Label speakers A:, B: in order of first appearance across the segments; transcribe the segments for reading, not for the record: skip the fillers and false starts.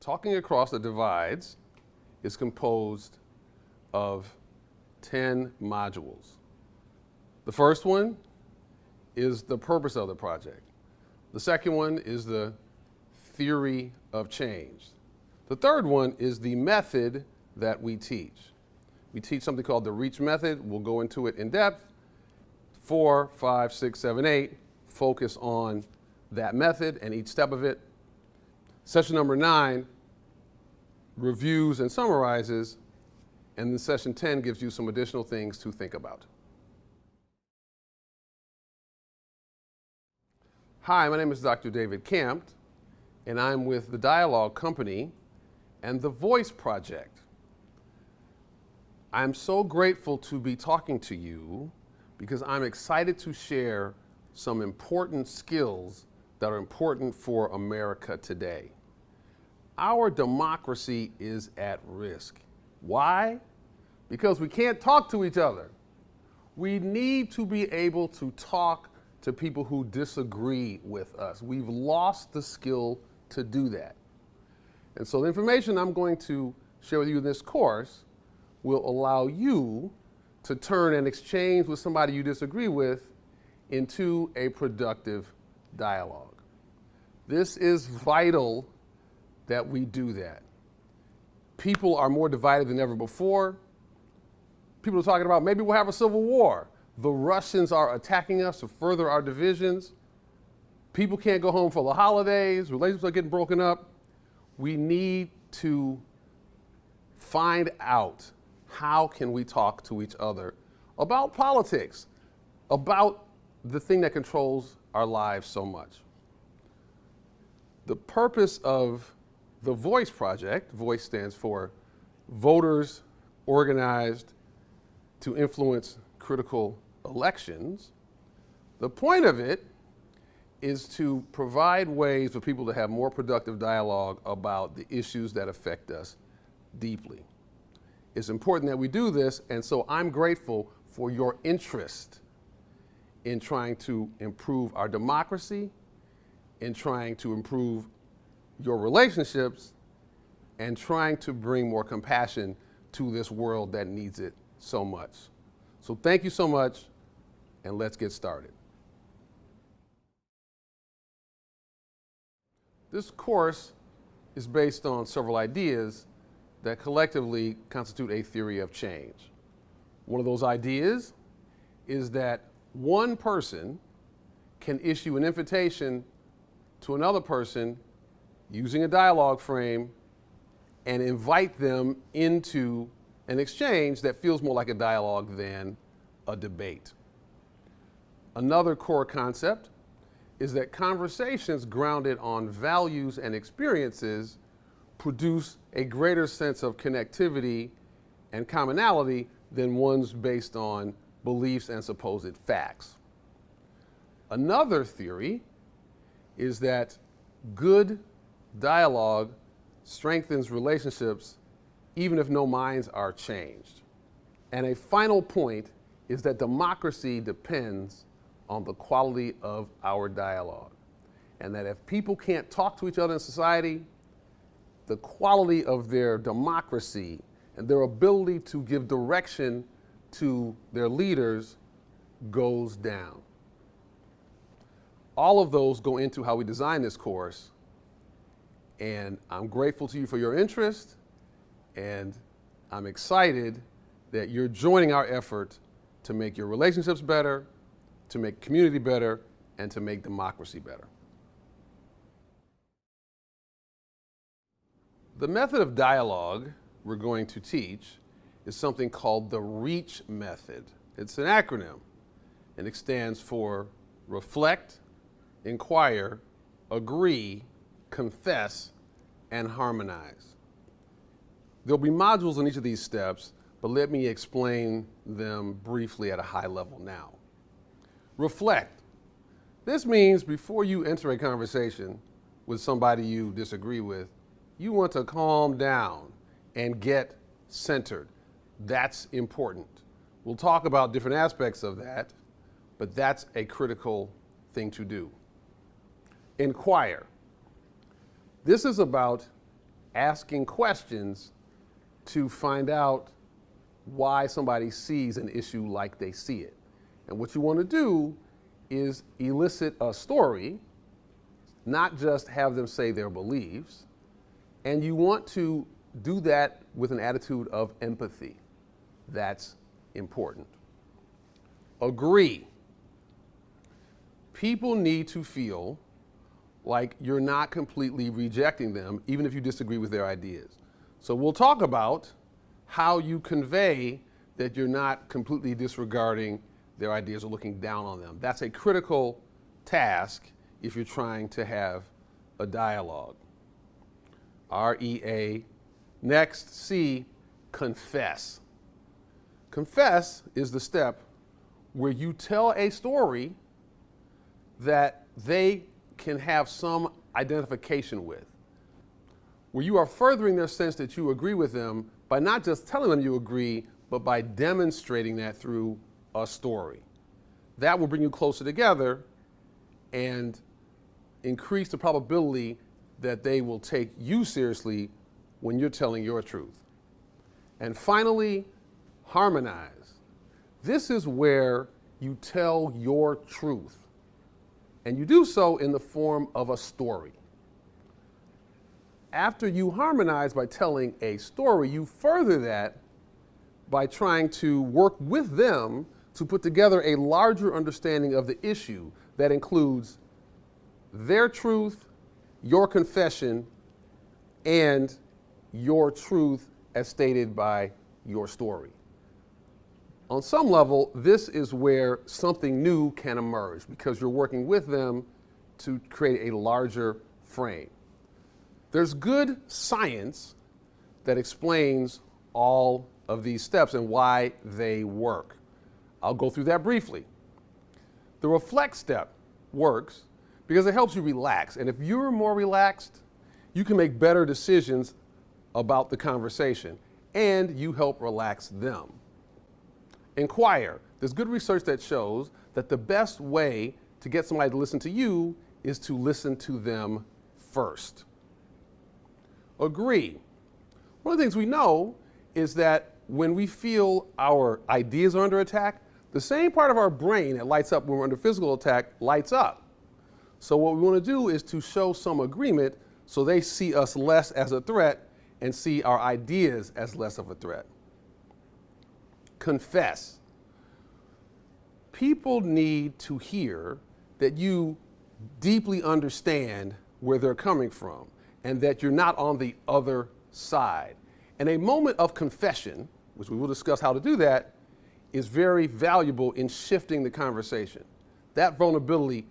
A: Talking Across the Divides is composed of 10 modules. The first one is the purpose of the project. The second one is the theory of change. The third one is the method that we teach. We teach something called the REACH method. We'll go into it in depth. 4, 5, 6, 7, 8 focus on that method and each step of it. Session number 9 reviews and summarizes, and then session 10 gives you some additional things to think about. Hi, my name is Dr. David Campt, and I'm with the Dialogue Company and the Voice Project. I'm so grateful to be talking to you because I'm excited to share some important skills that are important for America today. Our democracy is at risk. Why? Because we can't talk to each other. We need to be able to talk to people who disagree with us. We've lost the skill to do that. And so the information I'm going to share with you in this course will allow you to turn an exchange with somebody you disagree with into a productive dialogue. This is vital that we do that. People are more divided than ever before. People are talking about maybe we'll have a civil war. The Russians are attacking us to further our divisions. People can't go home for the holidays. Relationships are getting broken up. We need to find out how can we talk to each other about politics, about the thing that controls our lives so much. The purpose of the Voice Project, Voice stands for Voters Organized to Influence Critical Elections. The point of it is to provide ways for people to have more productive dialogue about the issues that affect us deeply. It's important that we do this, and so I'm grateful for your interest in trying to improve our democracy, in trying to improve your relationships, and trying to bring more compassion to this world that needs it so much. So thank you so much, and let's get started. This course is based on several ideas that collectively constitute a theory of change. One of those ideas is that one person can issue an invitation to another person using a dialogue frame and invite them into an exchange that feels more like a dialogue than a debate. Another core concept is that conversations grounded on values and experiences produce a greater sense of connectivity and commonality than ones based on beliefs and supposed facts. Another theory is that good dialogue strengthens relationships even if no minds are changed. And a final point is that democracy depends on the quality of our dialogue. And that if people can't talk to each other in society, the quality of their democracy and their ability to give direction to their leaders goes down. All of those go into how we design this course, and I'm grateful to you for your interest, and I'm excited that you're joining our effort to make your relationships better, to make community better, and to make democracy better. The method of dialogue we're going to teach is something called the REACH method. It's an acronym, and it stands for Reflect, Inquire, Agree, Confess, and Harmonize. There'll be modules in each of these steps, but let me explain them briefly at a high level now. Reflect. This means before you enter a conversation with somebody you disagree with, you want to calm down and get centered. That's important. We'll talk about different aspects of that, but that's a critical thing to do. Inquire. This is about asking questions to find out why somebody sees an issue like they see it. And what you want to do is elicit a story, not just have them say their beliefs. And you want to do that with an attitude of empathy. That's important. Agree. People need to feel like you're not completely rejecting them, even if you disagree with their ideas. So we'll talk about how you convey that you're not completely disregarding their ideas or looking down on them. That's a critical task if you're trying to have a dialogue. REA. Next, C, confess. Confess is the step where you tell a story that they can have some identification with, where you are furthering their sense that you agree with them by not just telling them you agree, but by demonstrating that through a story. That will bring you closer together and increase the probability that they will take you seriously when you're telling your truth. And finally, harmonize. This is where you tell your truth. And you do so in the form of a story. After you harmonize by telling a story, you further that by trying to work with them to put together a larger understanding of the issue that includes their truth, your confession, and your truth as stated by your story. On some level, this is where something new can emerge because you're working with them to create a larger frame. There's good science that explains all of these steps and why they work. I'll go through that briefly. The reflex step works because it helps you relax. And if you're more relaxed, you can make better decisions about the conversation and you help relax them. Inquire. There's good research that shows that the best way to get somebody to listen to you is to listen to them first. Agree. One of the things we know is that when we feel our ideas are under attack, the same part of our brain that lights up when we're under physical attack lights up. So what we want to do is to show some agreement so they see us less as a threat and see our ideas as less of a threat. Confess. People need to hear that you deeply understand where they're coming from and that you're not on the other side. And a moment of confession, which we will discuss how to do that, is very valuable in shifting the conversation. That vulnerability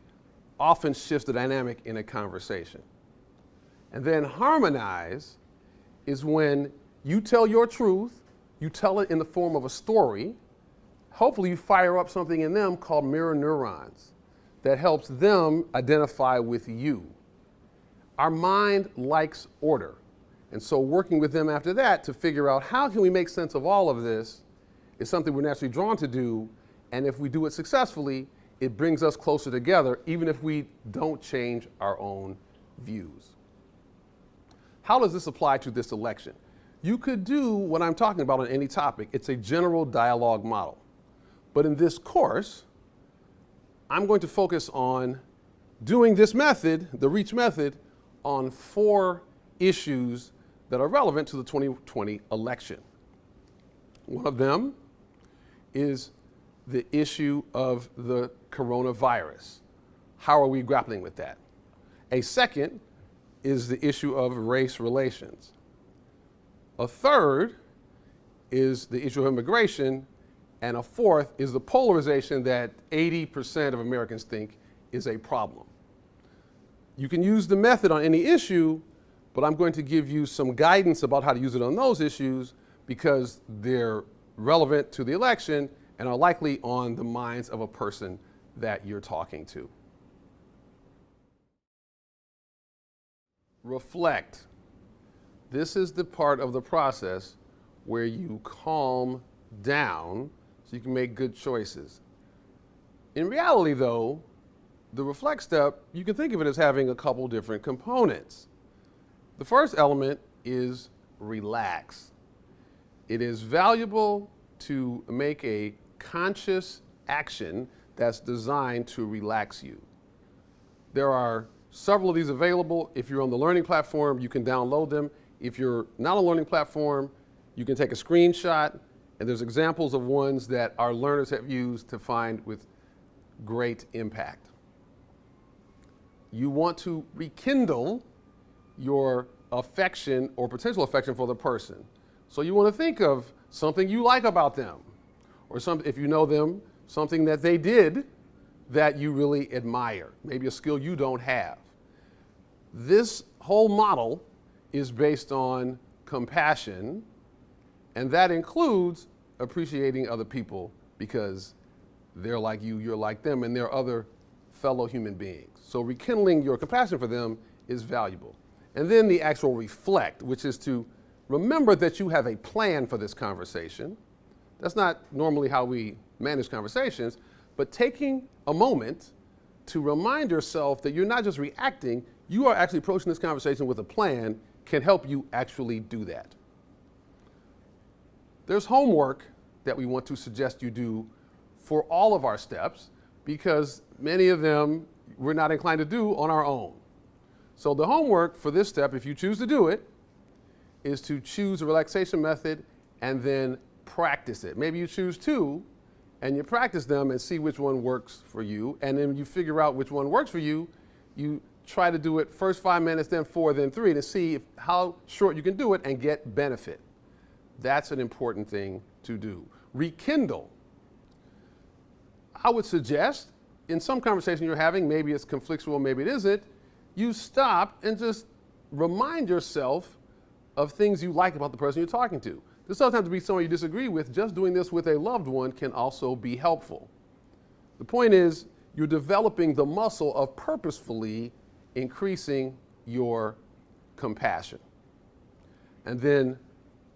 A: often shifts the dynamic in a conversation. And then harmonize is when you tell your truth, you tell it in the form of a story. Hopefully you fire up something in them called mirror neurons that helps them identify with you. Our mind likes order. And so working with them after that to figure out how can we make sense of all of this is something we're naturally drawn to do. And if we do it successfully, it brings us closer together, even if we don't change our own views. How does this apply to this election? You could do what I'm talking about on any topic. It's a general dialogue model. But in this course, I'm going to focus on doing this method, the REACH method, on 4 issues that are relevant to the 2020 election. One of them is the issue of the coronavirus. How are we grappling with that? A second is the issue of race relations. A third is the issue of immigration. And a fourth is the polarization that 80% of Americans think is a problem. You can use the method on any issue, but I'm going to give you some guidance about how to use it on those issues because they're relevant to the election and are likely on the minds of a person that you're talking to. Reflect. This is the part of the process where you calm down so you can make good choices. In reality, though, the reflect step, you can think of it as having a couple different components. The first element is relax. It is valuable to make a conscious action that's designed to relax you. There are several of these available. If you're on the learning platform, you can download them. If you're not on a learning platform, you can take a screenshot, and there's examples of ones that our learners have used to find with great impact. You want to rekindle your affection or potential affection for the person. So you want to think of something you like about them, or some, if you know them, something that they did that you really admire, maybe a skill you don't have. This whole model is based on compassion, and that includes appreciating other people because they're like you, you're like them, and they're other fellow human beings. So rekindling your compassion for them is valuable. And then the actual reflect, which is to remember that you have a plan for this conversation. That's not normally how we manage conversations, but taking a moment to remind yourself that you're not just reacting, you are actually approaching this conversation with a plan can help you actually do that. There's homework that we want to suggest you do for all of our steps because many of them we're not inclined to do on our own. So the homework for this step, if you choose to do it, is to choose a relaxation method and then practice it. Maybe you choose two and you practice them and see which one works for you. And then you figure out which one works for you. You try to do it first 5 minutes, then 4, then 3 to see how short you can do it and get benefit. That's an important thing to do. Rekindle. I would suggest in some conversation you're having, maybe it's conflictual, maybe it isn't, you stop and just remind yourself of things you like about the person you're talking to. This doesn't have to be someone you disagree with. Just doing this with a loved one can also be helpful. The point is, you're developing the muscle of purposefully increasing your compassion. And then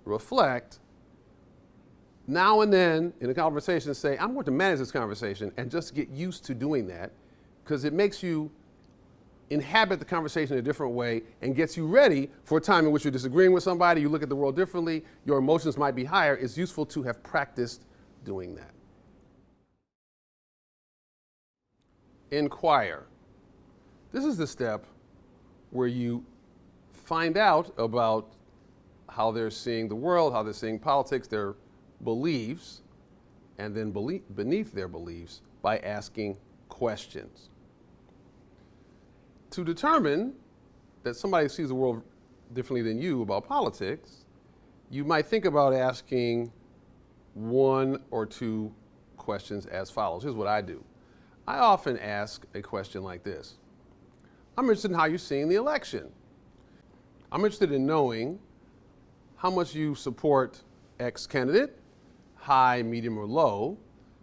A: reflect. Now and then in a conversation, say, I'm going to manage this conversation, and just get used to doing that because it makes you inhabit the conversation in a different way and gets you ready for a time in which you're disagreeing with somebody, you look at the world differently, your emotions might be higher. It's useful to have practiced doing that. Inquire. This is the step where you find out about how they're seeing the world, how they're seeing politics, their beliefs, and then beneath their beliefs by asking questions. To determine that somebody sees the world differently than you about politics, you might think about asking 1 or 2 questions as follows. Here's what I do. I often ask a question like this. I'm interested in how you're seeing the election. I'm interested in knowing how much you support X candidate, high, medium, or low.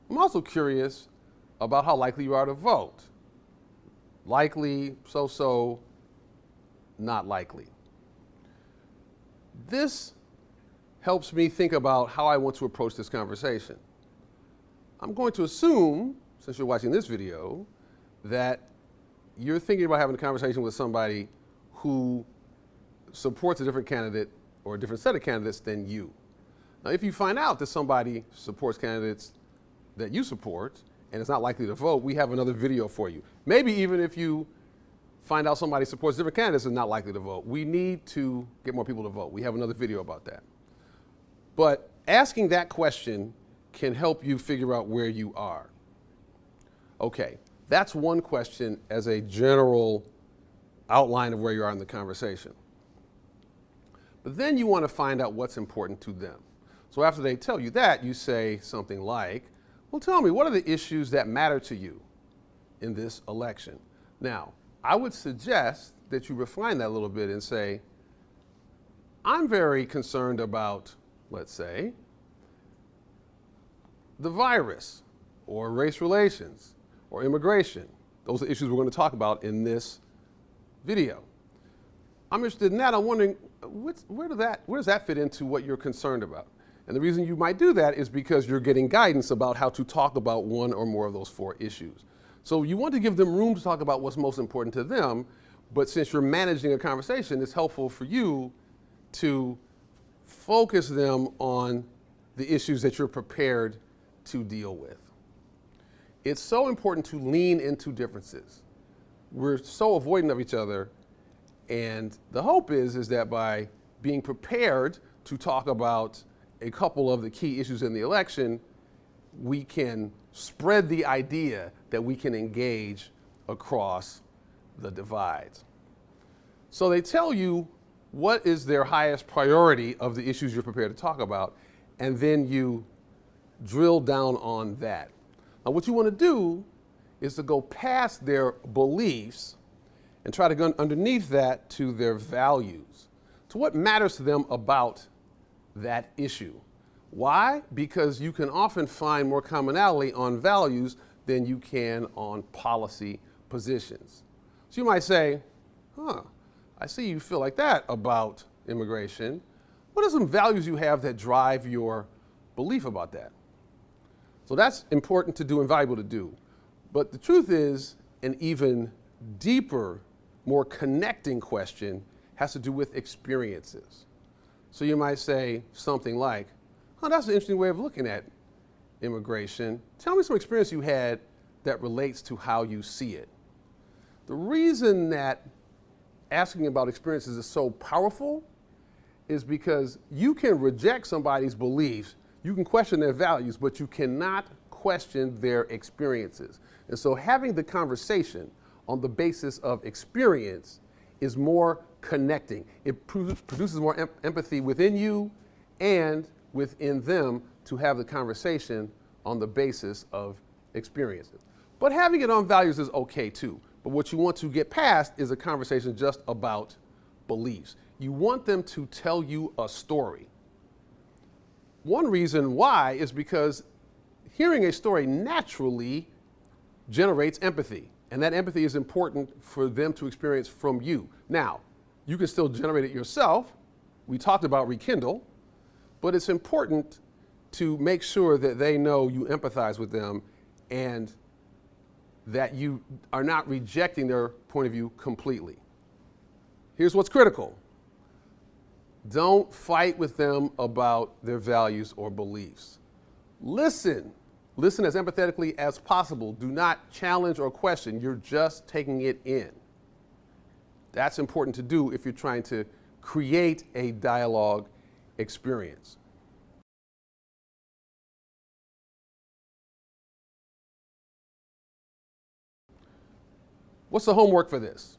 A: I'm also curious about how likely you are to vote. Likely, so-so, not likely. This helps me think about how I want to approach this conversation. I'm going to assume, since you're watching this video, that you're thinking about having a conversation with somebody who supports a different candidate or a different set of candidates than you. Now, if you find out that somebody supports candidates that you support and is not likely to vote, we have another video for you. Maybe even if you find out somebody supports different candidates and is not likely to vote, we need to get more people to vote. We have another video about that. But asking that question can help you figure out where you are. Okay, that's one question as a general outline of where you are in the conversation. But then you want to find out what's important to them. So after they tell you that, you say something like, well, tell me, what are the issues that matter to you in this election? Now, I would suggest that you refine that a little bit and say, I'm very concerned about, let's say, the virus or race relations or immigration. Those are issues we're going to talk about in this video. I'm interested in that. I'm wondering, where does that fit into what you're concerned about? And the reason you might do that is because you're getting guidance about how to talk about one or more of those 4 issues. So you want to give them room to talk about what's most important to them, but since you're managing a conversation, it's helpful for you to focus them on the issues that you're prepared to deal with. It's so important to lean into differences. We're so avoidant of each other, and the hope is that by being prepared to talk about a couple of the key issues in the election, we can spread the idea that we can engage across the divides. So they tell you what is their highest priority of the issues you're prepared to talk about, and then you drill down on that. Now, what you want to do is to go past their beliefs and try to go underneath that to their values, to what matters to them about that issue. Why? Because you can often find more commonality on values than you can on policy positions. So you might say, I see you feel like that about immigration. What are some values you have that drive your belief about that? So that's important to do and valuable to do. But the truth is, an even deeper, more connecting question has to do with experiences. So you might say something like, that's an interesting way of looking at immigration. Tell me some experience you had that relates to how you see it. The reason that asking about experiences is so powerful is because you can reject somebody's beliefs, you can question their values, but you cannot question their experiences. And so having the conversation on the basis of experience is more connecting. It produces more empathy within you and within them to have the conversation on the basis of experiences. But having it on values is okay too. But what you want to get past is a conversation just about beliefs. You want them to tell you a story. One reason why is because hearing a story naturally generates empathy. And that empathy is important for them to experience from you. Now, you can still generate it yourself. We talked about rekindle, but it's important to make sure that they know you empathize with them and that you are not rejecting their point of view completely. Here's what's critical. Don't fight with them about their values or beliefs. Listen. Listen as empathetically as possible. Do not challenge or question. You're just taking it in. That's important to do if you're trying to create a dialogue experience. What's the homework for this?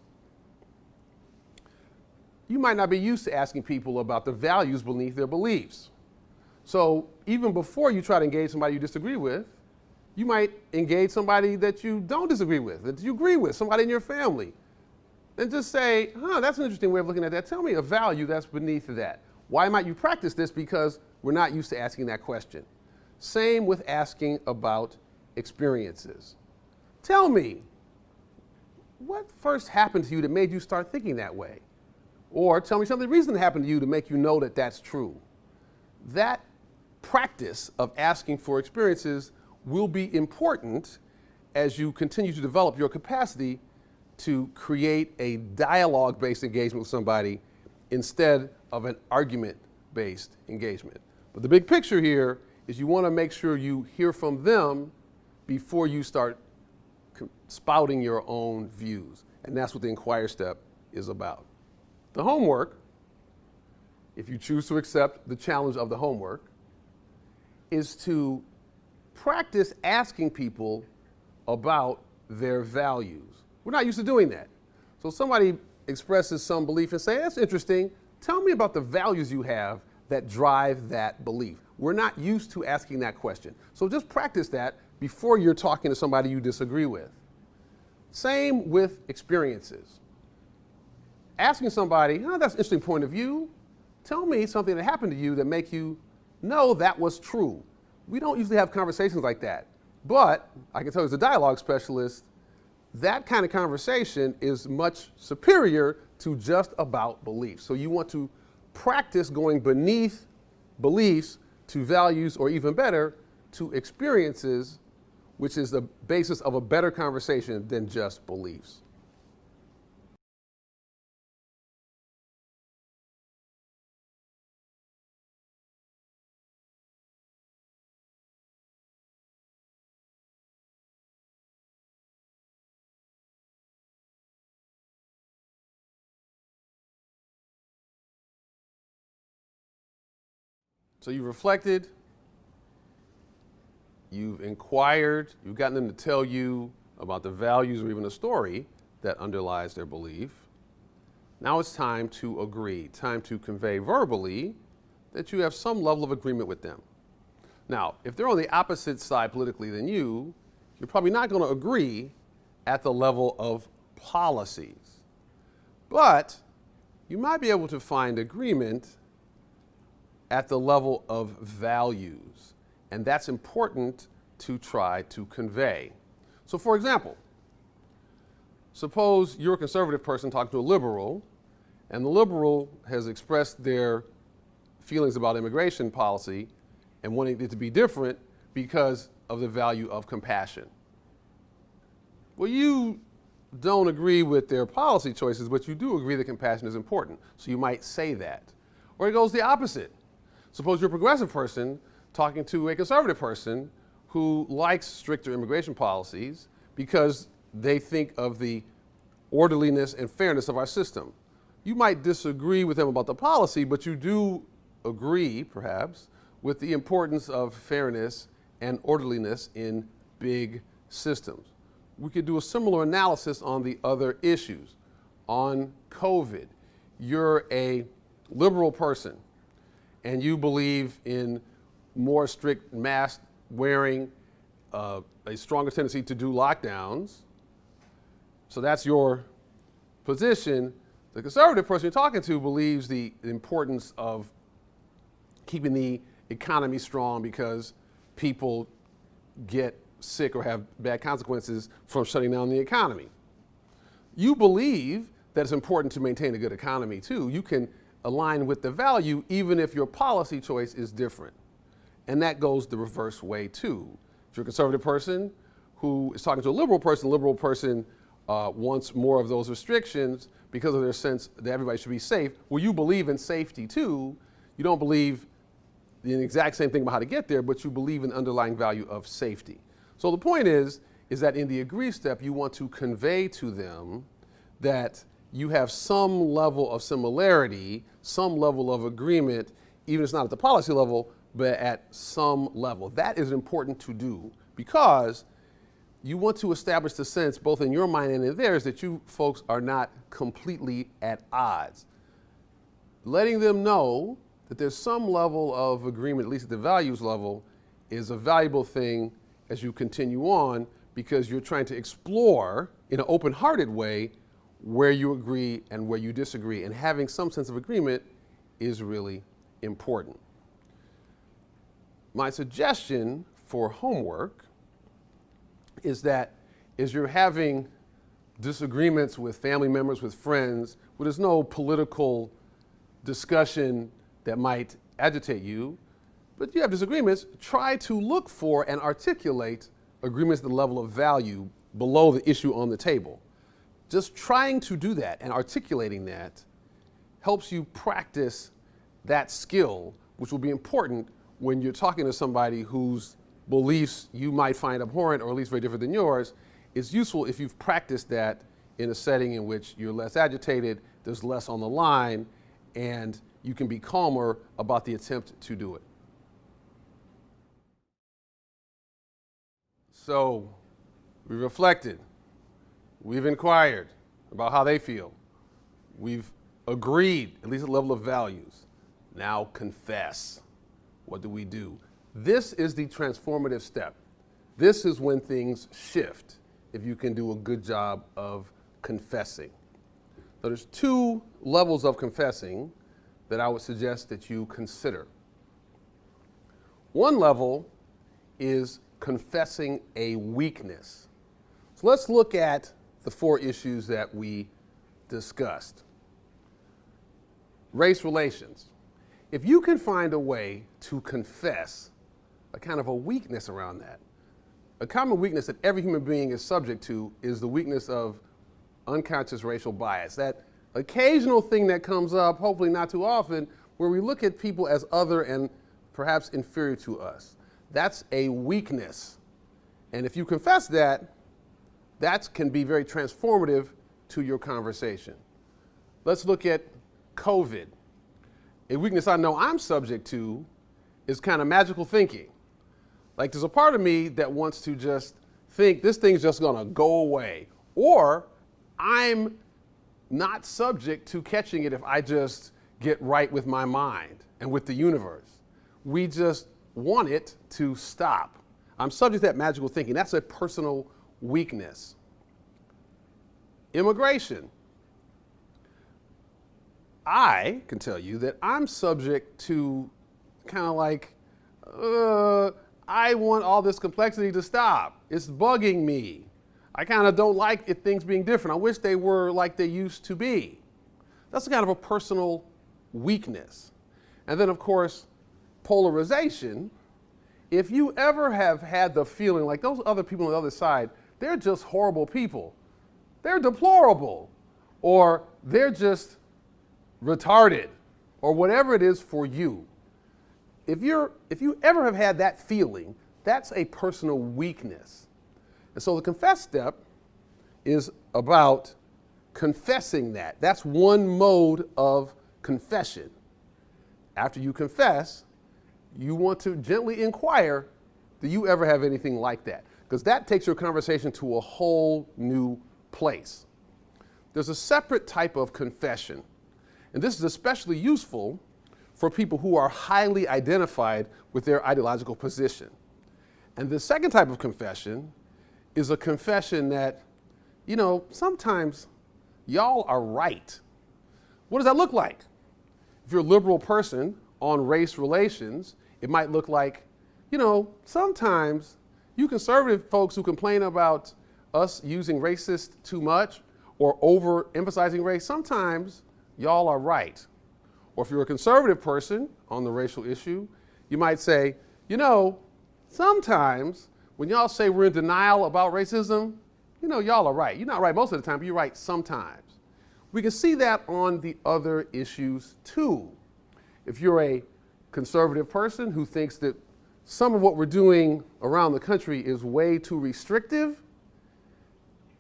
A: You might not be used to asking people about the values beneath their beliefs. So even before you try to engage somebody you disagree with, you might engage somebody that you don't disagree with, that you agree with, somebody in your family. And just say, that's an interesting way of looking at that. Tell me a value that's beneath that. Why might you practice this? Because we're not used to asking that question. Same with asking about experiences. Tell me, what first happened to you that made you start thinking that way? Or tell me something recent that happened to you to make you know that that's true. That practice of asking for experiences will be important as you continue to develop your capacity to create a dialogue-based engagement with somebody instead of an argument-based engagement. But the big picture here is you want to make sure you hear from them before you start spouting your own views. And that's what the inquire step is about. The homework, if you choose to accept the challenge of the homework, is to practice asking people about their values. We're not used to doing that. So somebody expresses some belief and say, that's interesting. Tell me about the values you have that drive that belief. We're not used to asking that question. So just practice that before you're talking to somebody you disagree with. Same with experiences. Asking somebody, that's an interesting point of view. Tell me something that happened to you that make you know that was true. We don't usually have conversations like that. But I can tell you as a dialogue specialist, that kind of conversation is much superior to just about beliefs. So you want to practice going beneath beliefs to values, or even better, to experiences, which is the basis of a better conversation than just beliefs. So you've reflected, you've inquired, you've gotten them to tell you about the values or even the story that underlies their belief. Now it's time to agree, time to convey verbally that you have some level of agreement with them. Now, if they're on the opposite side politically than you, you're probably not going to agree at the level of policies. But you might be able to find agreement at the level of values. And that's important to try to convey. So for example, suppose you're a conservative person talking to a liberal, and the liberal has expressed their feelings about immigration policy and wanting it to be different because of the value of compassion. Well, you don't agree with their policy choices, but you do agree that compassion is important. So you might say that. Or it goes the opposite. Suppose you're a progressive person talking to a conservative person who likes stricter immigration policies because they think of the orderliness and fairness of our system. You might disagree with them about the policy, but you do agree, perhaps, with the importance of fairness and orderliness in big systems. We could do a similar analysis on the other issues. On COVID, you're a liberal person and you believe in more strict mask wearing, a stronger tendency to do lockdowns. So that's your position. The conservative person you're talking to believes the importance of keeping the economy strong because people get sick or have bad consequences from shutting down the economy. You believe that it's important to maintain a good economy too. You can align with the value even if your policy choice is different. And that goes the reverse way too. If you're a conservative person who is talking to a liberal person wants more of those restrictions because of their sense that everybody should be safe. Well, you believe in safety too. You don't believe the exact same thing about how to get there, but you believe in the underlying value of safety. So the point is that in the agree step, you want to convey to them that you have some level of similarity, some level of agreement, even if it's not at the policy level, but at some level. That is important to do because you want to establish the sense, both in your mind and in theirs, that you folks are not completely at odds. Letting them know that there's some level of agreement, at least at the values level, is a valuable thing as you continue on because you're trying to explore in an open-hearted way where you agree and where you disagree. And having some sense of agreement is really important. My suggestion for homework is that as you're having disagreements with family members, with friends, where there's no political discussion that might agitate you, but you have disagreements, try to look for and articulate agreements at the level of value below the issue on the table. Just trying to do that and articulating that helps you practice that skill, which will be important when you're talking to somebody whose beliefs you might find abhorrent or at least very different than yours. It's useful if you've practiced that in a setting in which you're less agitated, there's less on the line, and you can be calmer about the attempt to do it. So we reflected, we've inquired about how they feel, we've agreed, at least at the level of values. Now confess. What do we do? This is the transformative step. This is when things shift, if you can do a good job of confessing. So there's two levels of confessing that I would suggest that you consider. One level is confessing a weakness. So let's look at the four issues that we discussed. Race relations. If you can find a way to confess a kind of a weakness around that, a common weakness that every human being is subject to is the weakness of unconscious racial bias. That occasional thing that comes up, hopefully not too often, where we look at people as other and perhaps inferior to us. That's a weakness. And if you confess that, that can be very transformative to your conversation. Let's look at COVID. A weakness I know I'm subject to is kind of magical thinking. Like there's a part of me that wants to just think this thing's just gonna go away, or I'm not subject to catching it if I just get right with my mind and with the universe. We just want it to stop. I'm subject to that magical thinking. That's a personal weakness. Immigration. I can tell you that I'm subject to kind of like, I want all this complexity to stop. It's bugging me. I kind of don't like things being different. I wish they were like they used to be. That's kind of a personal weakness. And then, of course, polarization. If you ever have had the feeling like those other people on the other side, they're just horrible people. They're deplorable. Or they're just retarded. Or whatever it is for you. If you ever have had that feeling, that's a personal weakness. And so the confess step is about confessing that. That's one mode of confession. After you confess, you want to gently inquire, do you ever have anything like that? Because that takes your conversation to a whole new place. There's a separate type of confession, and this is especially useful for people who are highly identified with their ideological position. And the second type of confession is a confession that, sometimes y'all are right. What does that look like? If you're a liberal person on race relations, it might look like, sometimes you conservative folks who complain about us using racist too much or overemphasizing race, sometimes y'all are right. Or if you're a conservative person on the racial issue, you might say, sometimes when y'all say we're in denial about racism, y'all are right. You're not right most of the time, but you're right sometimes. We can see that on the other issues too. If you're a conservative person who thinks that some of what we're doing around the country is way too restrictive,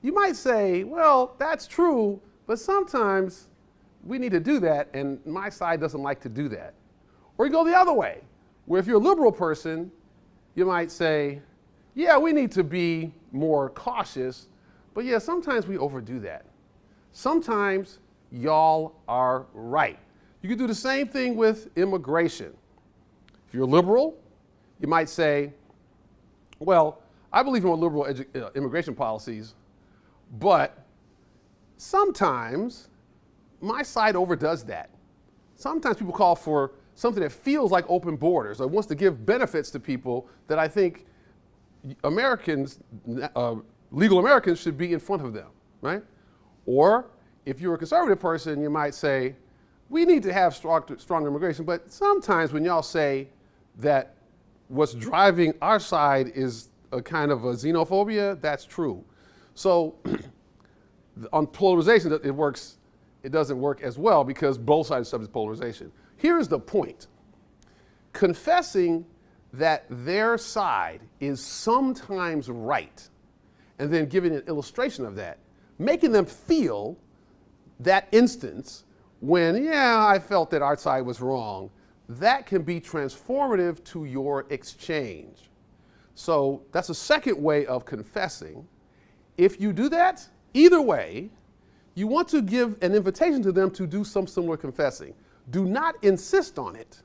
A: you might say, well, that's true, but sometimes we need to do that, and my side doesn't like to do that. Or you go the other way, where if you're a liberal person, you might say, yeah, we need to be more cautious, but yeah, sometimes we overdo that. Sometimes y'all are right. You can do the same thing with immigration. If you're liberal, you might say, well, I believe in more liberal immigration policies, but sometimes my side overdoes that. Sometimes people call for something that feels like open borders or wants to give benefits to people that I think Americans, legal Americans should be in front of them, right? Or if you're a conservative person, you might say, we need to have strong immigration, but sometimes when y'all say that what's driving our side is a kind of a xenophobia, that's true. So on polarization, it doesn't work as well because both sides are subject to polarization. Here's the point. Confessing that their side is sometimes right, and then giving an illustration of that, making them feel that instance when, yeah, I felt that our side was wrong, that can be transformative to your exchange. So that's a second way of confessing. If you do that, either way, you want to give an invitation to them to do some similar confessing. Do not insist on it,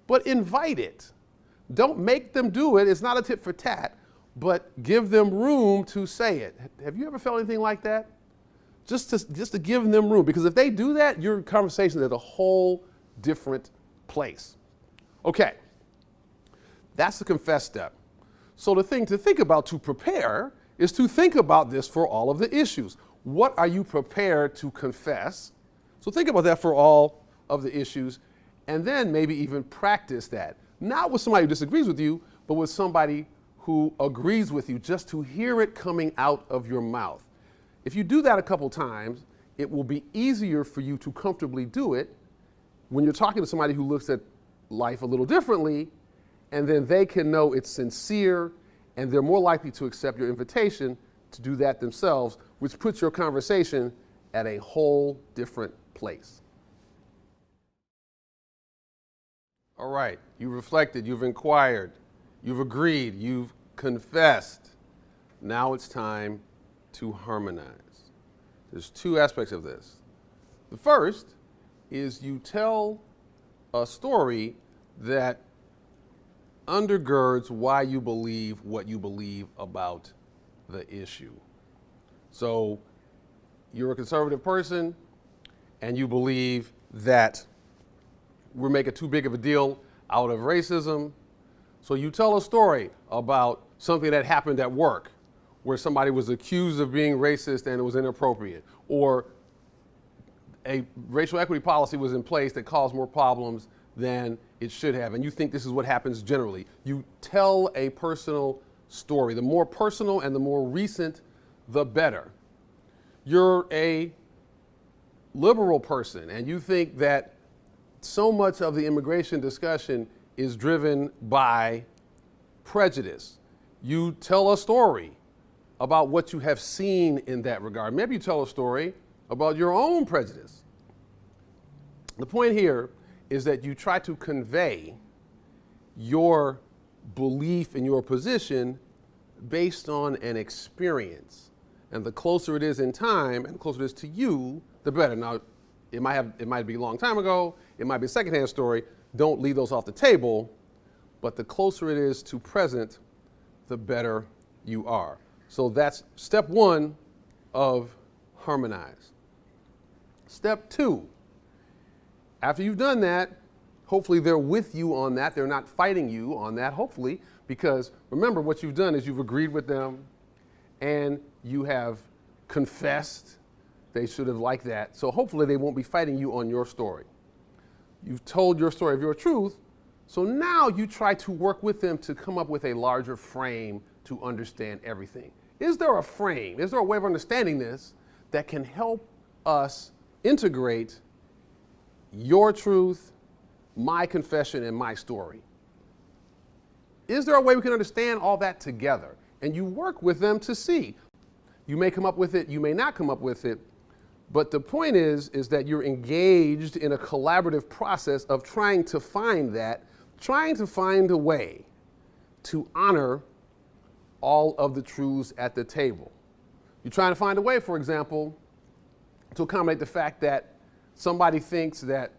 A: but invite it. Don't make them do it. It's not a tit for tat, but give them room to say it. Have you ever felt anything like that? Just to give them room, because if they do that, your conversation is at a whole different place. Okay, that's the confess step. So the thing to think about to prepare is to think about this for all of the issues. What are you prepared to confess? So think about that for all of the issues, and then maybe even practice that. Not with somebody who disagrees with you, but with somebody who agrees with you, just to hear it coming out of your mouth. If you do that a couple times, it will be easier for you to comfortably do it when you're talking to somebody who looks at life a little differently, and then they can know it's sincere, and they're more likely to accept your invitation to do that themselves, which puts your conversation at a whole different place. All right, you've reflected, you've inquired, you've agreed, you've confessed. Now it's time to harmonize. There's two aspects of this. The first is you tell a story that undergirds why you believe what you believe about the issue. So you're a conservative person and you believe that we're making too big of a deal out of racism. So you tell a story about something that happened at work where somebody was accused of being racist and it was inappropriate, or a racial equity policy was in place that caused more problems than it should have, and you think this is what happens generally. You tell a personal story. The more personal and the more recent, the better. You're a liberal person and you think that so much of the immigration discussion is driven by prejudice. You tell a story about what you have seen in that regard. Maybe you tell a story about your own prejudice. The point here is that you try to convey your belief in your position based on an experience. And the closer it is in time and the closer it is to you, the better. Now, it might be a long time ago, it might be a secondhand story. Don't leave those off the table, but the closer it is to present, the better you are. So that's step one of harmonize. Step two, after you've done that, hopefully they're with you on that. They're not fighting you on that, hopefully, because remember what you've done is you've agreed with them and you have confessed. They should have liked that. So hopefully they won't be fighting you on your story. You've told your story of your truth. So now you try to work with them to come up with a larger frame to understand everything. Is there a frame? Is there a way of understanding this that can help us integrate your truth, my confession, and my story? Is there a way we can understand all that together? And you work with them to see. You may come up with it, you may not come up with it, but the point is that you're engaged in a collaborative process of trying to find a way to honor all of the truths at the table. You're trying to find a way, for example, to accommodate the fact that somebody thinks that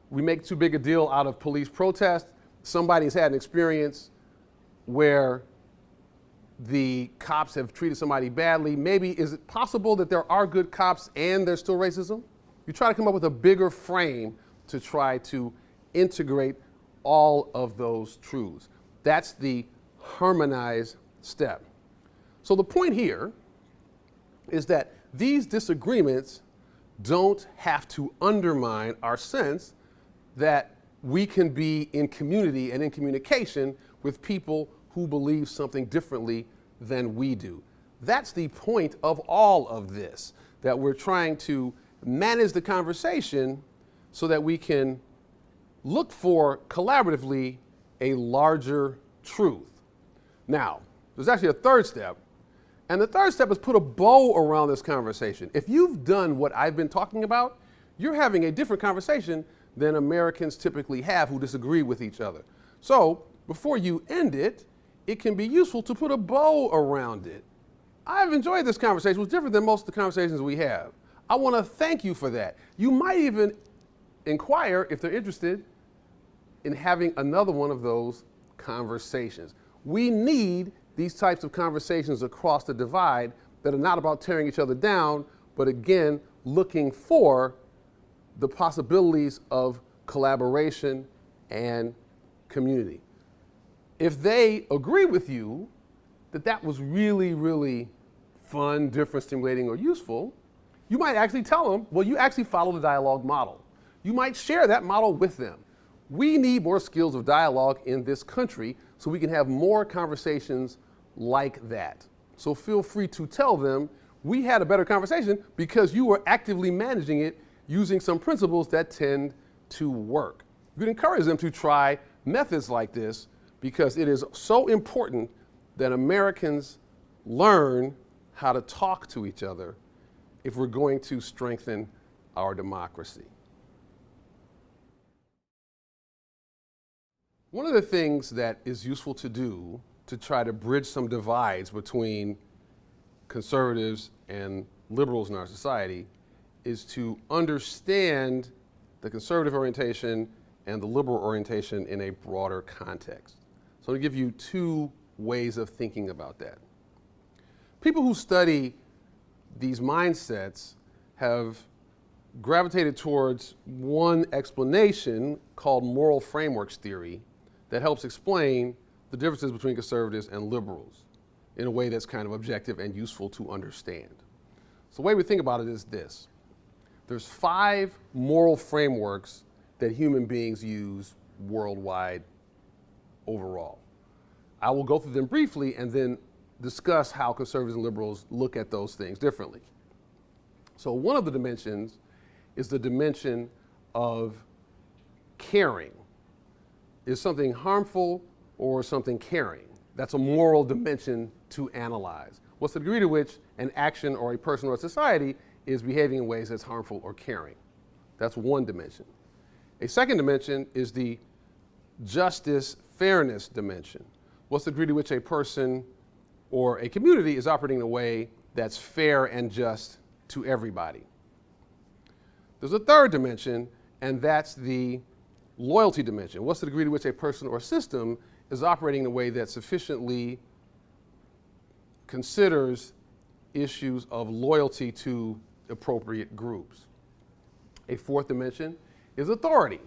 A: we make too big a deal out of police protest. Somebody's had an experience where the cops have treated somebody badly. Maybe is it possible that there are good cops and there's still racism? You try to come up with a bigger frame to try to integrate all of those truths. That's the harmonize step. So the point here is that these disagreements don't have to undermine our sense that we can be in community and in communication with people who believe something differently than we do. That's the point of all of this, that we're trying to manage the conversation so that we can look for collaboratively a larger truth. Now, there's actually a third step, and the third step is put a bow around this conversation. If you've done what I've been talking about, you're having a different conversation than Americans typically have who disagree with each other. So before you end it, it can be useful to put a bow around it. I've enjoyed this conversation. It was different than most of the conversations we have. I want to thank you for that. You might even inquire, if they're interested, in having another one of those conversations. We need these types of conversations across the divide that are not about tearing each other down, but again, looking for the possibilities of collaboration and community. If they agree with you that that was really, really fun, different, stimulating, or useful, you might actually tell them, well, you actually follow the dialogue model. You might share that model with them. We need more skills of dialogue in this country so we can have more conversations like that. So feel free to tell them, we had a better conversation because you were actively managing it using some principles that tend to work. You can encourage them to try methods like this because it is so important that Americans learn how to talk to each other if we're going to strengthen our democracy. One of the things that is useful to do to try to bridge some divides between conservatives and liberals in our society is to understand the conservative orientation and the liberal orientation in a broader context. So I'm going to give you two ways of thinking about that. People who study these mindsets have gravitated towards one explanation called moral frameworks theory that helps explain the differences between conservatives and liberals in a way that's kind of objective and useful to understand. So the way we think about it is this. There's 5 moral frameworks that human beings use worldwide overall. I will go through them briefly and then discuss how conservatives and liberals look at those things differently. So one of the dimensions is the dimension of caring. Is something harmful or something caring? That's a moral dimension to analyze. What's the degree to which an action or a person or a society is behaving in ways that's harmful or caring? That's one dimension. A second dimension is the justice, fairness dimension. What's the degree to which a person or a community is operating in a way that's fair and just to everybody? There's a third dimension, and that's the loyalty dimension. What's the degree to which a person or system is operating in a way that sufficiently considers issues of loyalty to appropriate groups? A fourth dimension is authority.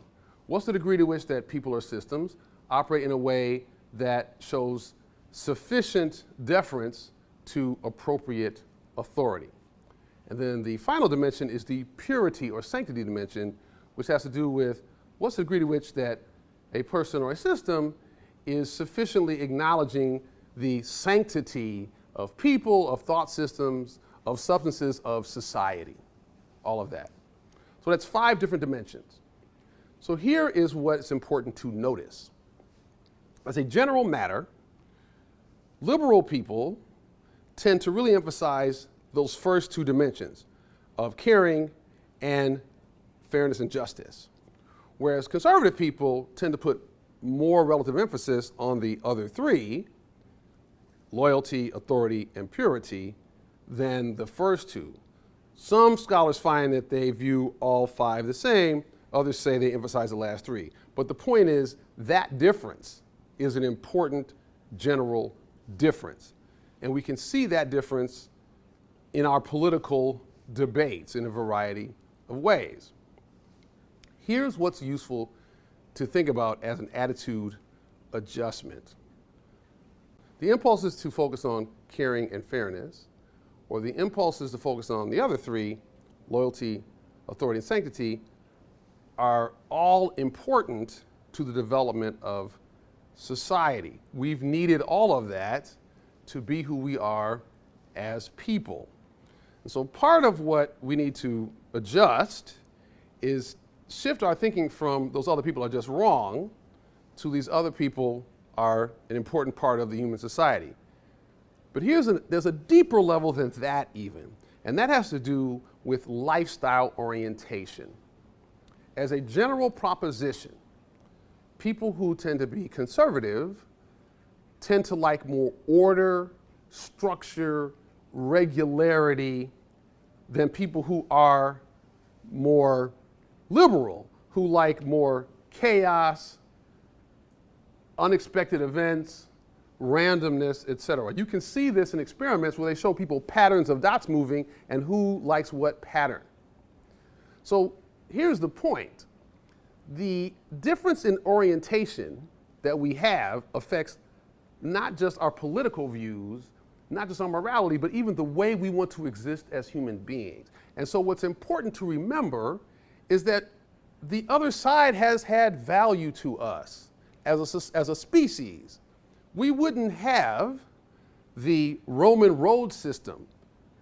A: What's the degree to which that people or systems operate in a way that shows sufficient deference to appropriate authority? And then the final dimension is the purity or sanctity dimension, which has to do with what's the degree to which that a person or a system is sufficiently acknowledging the sanctity of people, of thought systems, of substances, of society, all of that. So that's 5 different dimensions. So here is what's important to notice. As a general matter, liberal people tend to really emphasize those first 2 dimensions of caring and fairness and justice. Whereas conservative people tend to put more relative emphasis on the other 3, loyalty, authority, and purity, than the first 2. Some scholars find that they view all 5 the same. Others say they emphasize the last 3. But the point is that difference is an important general difference. And we can see that difference in our political debates in a variety of ways. Here's what's useful to think about as an attitude adjustment. The impulse is to focus on caring and fairness, or the impulse is to focus on the other 3, loyalty, authority, and sanctity, are all important to the development of society. We've needed all of that to be who we are as people. And so part of what we need to adjust is shift our thinking from those other people are just wrong to these other people are an important part of the human society. But there's a deeper level than that even, and that has to do with lifestyle orientation. As a general proposition, people who tend to be conservative tend to like more order, structure, regularity than people who are more liberal, who like more chaos, unexpected events, randomness, etc. You can see this in experiments where they show people patterns of dots moving and who likes what pattern. So here's the point. The difference in orientation that we have affects not just our political views, not just our morality, but even the way we want to exist as human beings. And so what's important to remember is that the other side has had value to us as a species. We wouldn't have the Roman road system.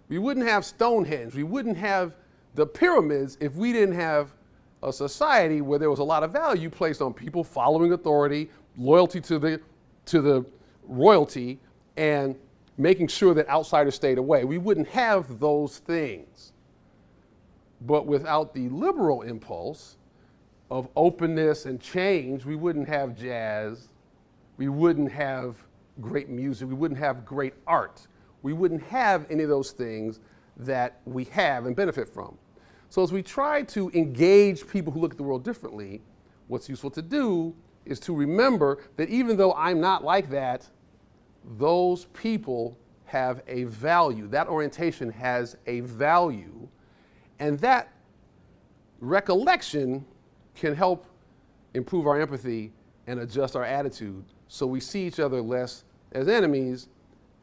A: We wouldn't have Stonehenge. We wouldn't have the pyramids if we didn't have a society where there was a lot of value placed on people following authority, loyalty to the royalty, and making sure that outsiders stayed away. We wouldn't have those things. But without the liberal impulse, of openness and change, we wouldn't have jazz, we wouldn't have great music, we wouldn't have great art. We wouldn't have any of those things that we have and benefit from. So as we try to engage people who look at the world differently, what's useful to do is to remember that even though I'm not like that, those people have a value. That orientation has a value, and that recollection can help improve our empathy and adjust our attitude so we see each other less as enemies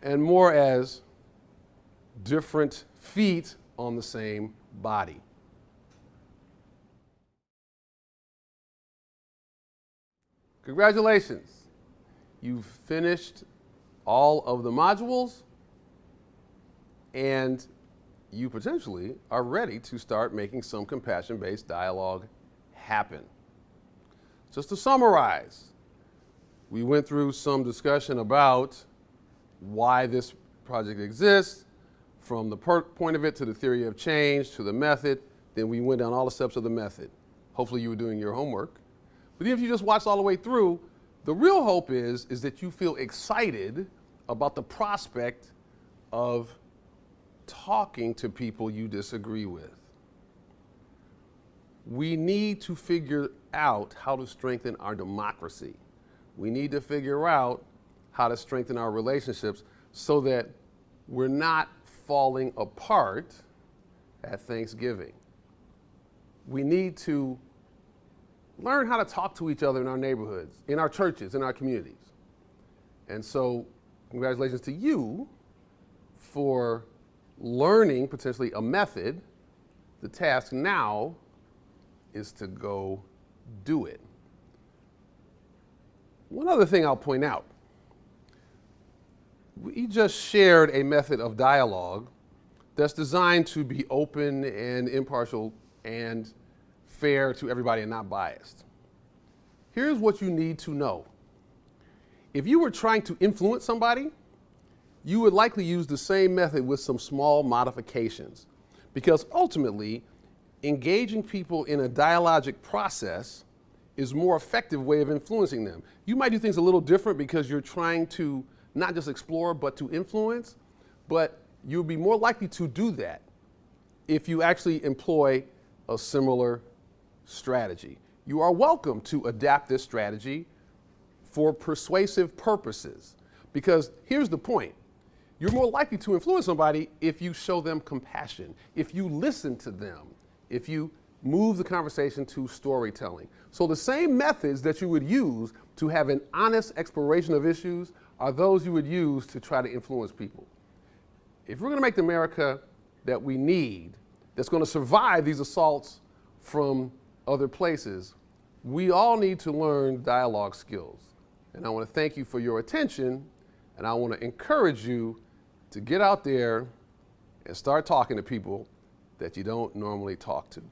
A: and more as different feet on the same body. Congratulations. You've finished all of the modules and you potentially are ready to start making some compassion-based dialogue happen. Just to summarize, we went through some discussion about why this project exists, from the point of it to the theory of change to the method. Then we went down all the steps of the method. Hopefully you were doing your homework. But even if you just watched all the way through, the real hope is that you feel excited about the prospect of talking to people you disagree with. We need to figure out how to strengthen our democracy. We need to figure out how to strengthen our relationships so that we're not falling apart at Thanksgiving. We need to learn how to talk to each other in our neighborhoods, in our churches, in our communities. And so, congratulations to you for learning potentially a method. The task now is to go do it. One other thing I'll point out. We just shared a method of dialogue that's designed to be open and impartial and fair to everybody and not biased. Here's what you need to know. If you were trying to influence somebody, you would likely use the same method with some small modifications, because ultimately, engaging people in a dialogic process is a more effective way of influencing them. You might do things a little different because you're trying to not just explore, but to influence, but you'll be more likely to do that if you actually employ a similar strategy. You are welcome to adapt this strategy for persuasive purposes, because here's the point. You're more likely to influence somebody if you show them compassion, if you listen to them, if you move the conversation to storytelling. So the same methods that you would use to have an honest exploration of issues are those you would use to try to influence people. If we're going to make the America that we need, that's going to survive these assaults from other places, we all need to learn dialogue skills. And I want to thank you for your attention, and I want to encourage you to get out there and start talking to people that you don't normally talk to.